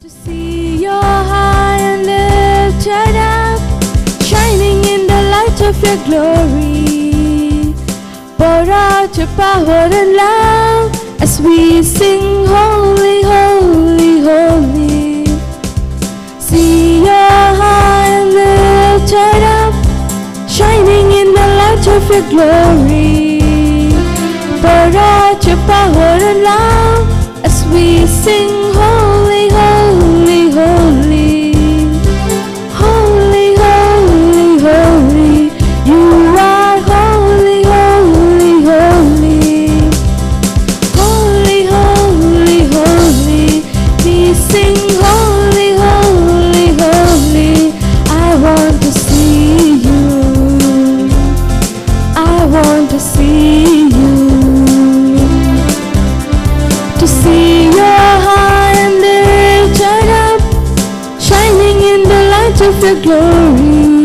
To see your high and lifted up, shining in the light of your glory. Pour out your power and love as we sing holy, holy, holy. See your high and lifted up, shining in the light of your glory. Pour out your power and love as we sing holy, holy, holy. Holy, holy, holy. You are holy, holy, holy. Holy, holy, holy. We sing holy, holy, holy. I want to see you. I want to see you. To see your high and lifted up, shining in the light of your glory.